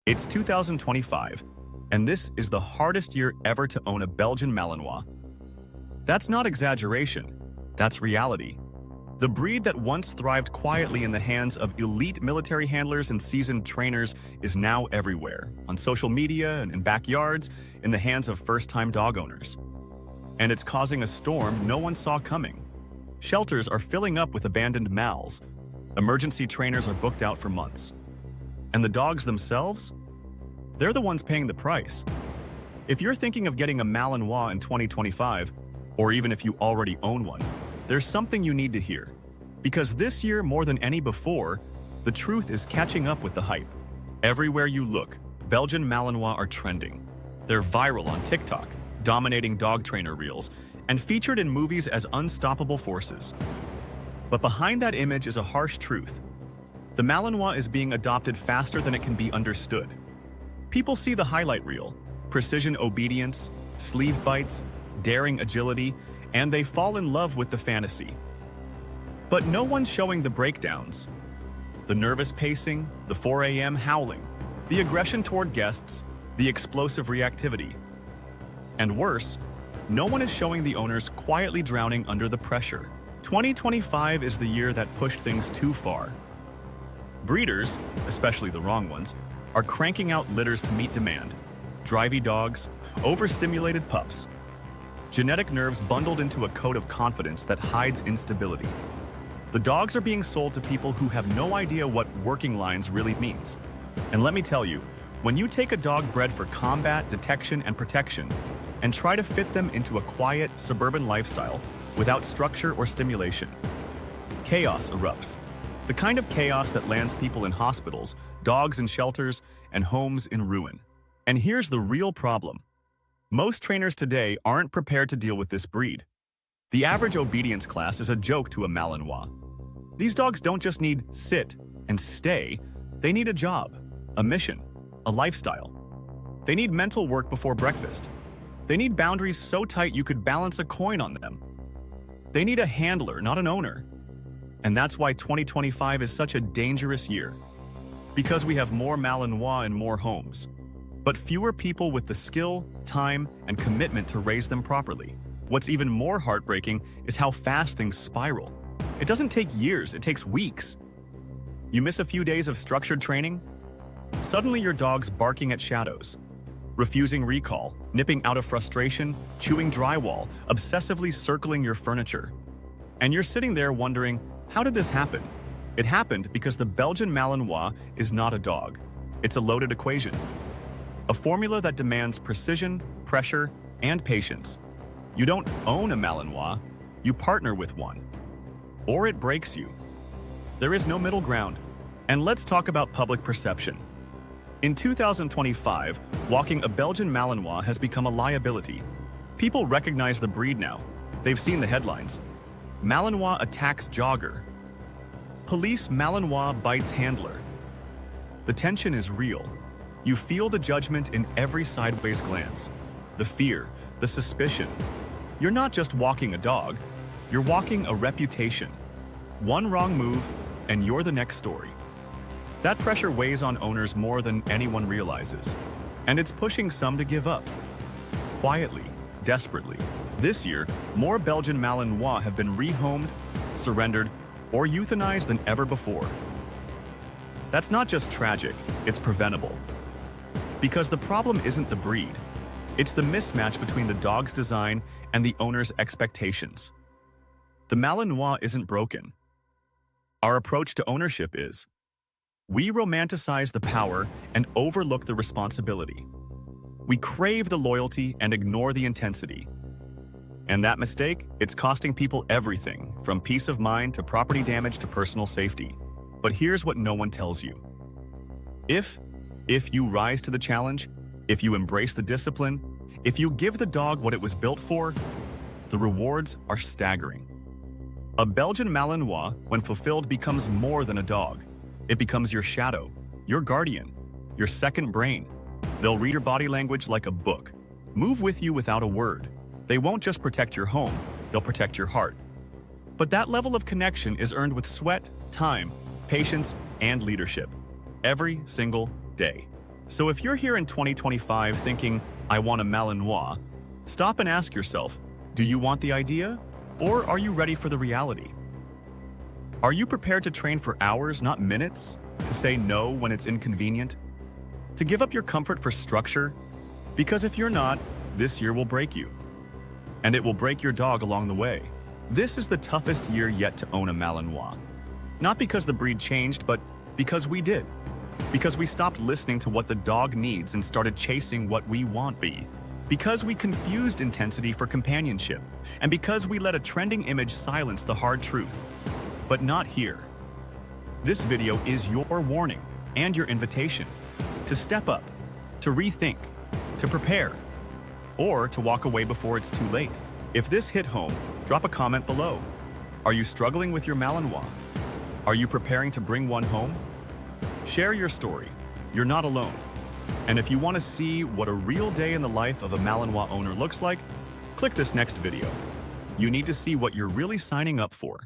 It's 2025, and this is the hardest year ever to own a Belgian Malinois. That's not exaggeration, that's reality. The breed that once thrived quietly in the hands of elite military handlers and seasoned trainers is now everywhere, on social media and in backyards, in the hands of first-time dog owners. And it's causing a storm no one saw coming. Shelters are filling up with abandoned Mals. Emergency trainers are booked out for months. And the dogs themselves? They're the ones paying the price. If you're thinking of getting a Malinois in 2025, or even if you already own one, there's something you need to hear. Because this year, more than any before, the truth is catching up with the hype. Everywhere you look, Belgian Malinois are trending. They're viral on TikTok, dominating dog trainer reels, and featured in movies as unstoppable forces. But behind that image is a harsh truth. The Malinois is being adopted faster than it can be understood. People see the highlight reel, precision obedience, sleeve bites, daring agility, and they fall in love with the fantasy. But no one's showing the breakdowns. The nervous pacing, the 4 a.m. howling, the aggression toward guests, the explosive reactivity. And worse, no one is showing the owners quietly drowning under the pressure. 2025 is the year that pushed things too far. Breeders, especially the wrong ones, are cranking out litters to meet demand. Drivey dogs, overstimulated pups. Genetic nerves bundled into a coat of confidence that hides instability. The dogs are being sold to people who have no idea what working lines really means. And let me tell you, when you take a dog bred for combat, detection, and protection, and try to fit them into a quiet, suburban lifestyle without structure or stimulation, chaos erupts. The kind of chaos that lands people in hospitals, dogs in shelters, and homes in ruin. And here's the real problem. Most trainers today aren't prepared to deal with this breed. The average obedience class is a joke to a Malinois. These dogs don't just need sit and stay, they need a job, a mission, a lifestyle. They need mental work before breakfast. They need boundaries so tight you could balance a coin on them. They need a handler, not an owner. And that's why 2025 is such a dangerous year. Because we have more Malinois in more homes, but fewer people with the skill, time, and commitment to raise them properly. What's even more heartbreaking is how fast things spiral. It doesn't take years, it takes weeks. You miss a few days of structured training? Suddenly your dog's barking at shadows, refusing recall, nipping out of frustration, chewing drywall, obsessively circling your furniture. And you're sitting there wondering, how did this happen? It happened because the Belgian Malinois is not a dog. It's a loaded equation. A formula that demands precision, pressure, and patience. You don't own a Malinois, you partner with one. Or it breaks you. There is no middle ground. And let's talk about public perception. In 2025, walking a Belgian Malinois has become a liability. People recognize the breed now. They've seen the headlines. Malinois attacks jogger. Police Malinois bites handler. The tension is real. You feel the judgment in every sideways glance. The fear, the suspicion. You're not just walking a dog, you're walking a reputation. One wrong move, and you're the next story. That pressure weighs on owners more than anyone realizes. And it's pushing some to give up. Quietly, desperately. This year, more Belgian Malinois have been rehomed, surrendered, or euthanized than ever before. That's not just tragic, it's preventable. Because the problem isn't the breed, it's the mismatch between the dog's design and the owner's expectations. The Malinois isn't broken. Our approach to ownership is. We romanticize the power and overlook the responsibility. We crave the loyalty and ignore the intensity. And that mistake, it's costing people everything, from peace of mind to property damage to personal safety. But here's what no one tells you. If you rise to the challenge, if you embrace the discipline, if you give the dog what it was built for, the rewards are staggering. A Belgian Malinois, when fulfilled, becomes more than a dog. It becomes your shadow, your guardian, your second brain. They'll read your body language like a book, move with you without a word. They won't just protect your home, they'll protect your heart. But that level of connection is earned with sweat, time, patience, and leadership. Every single day. So if you're here in 2025 thinking, I want a Malinois, stop and ask yourself, do you want the idea? Or are you ready for the reality? Are you prepared to train for hours, not minutes? To say no when it's inconvenient? To give up your comfort for structure? Because if you're not, this year will break you. And it will break your dog along the way. This is the toughest year yet to own a Malinois. Not because the breed changed, but because we did. Because we stopped listening to what the dog needs and started chasing what we want be. Because we confused intensity for companionship. And because we let a trending image silence the hard truth. But not here. This video is your warning and your invitation to step up, to rethink, to prepare, or to walk away before it's too late. If this hit home, drop a comment below. Are you struggling with your Malinois? Are you preparing to bring one home? Share your story. You're not alone. And if you want to see what a real day in the life of a Malinois owner looks like, click this next video. You need to see what you're really signing up for.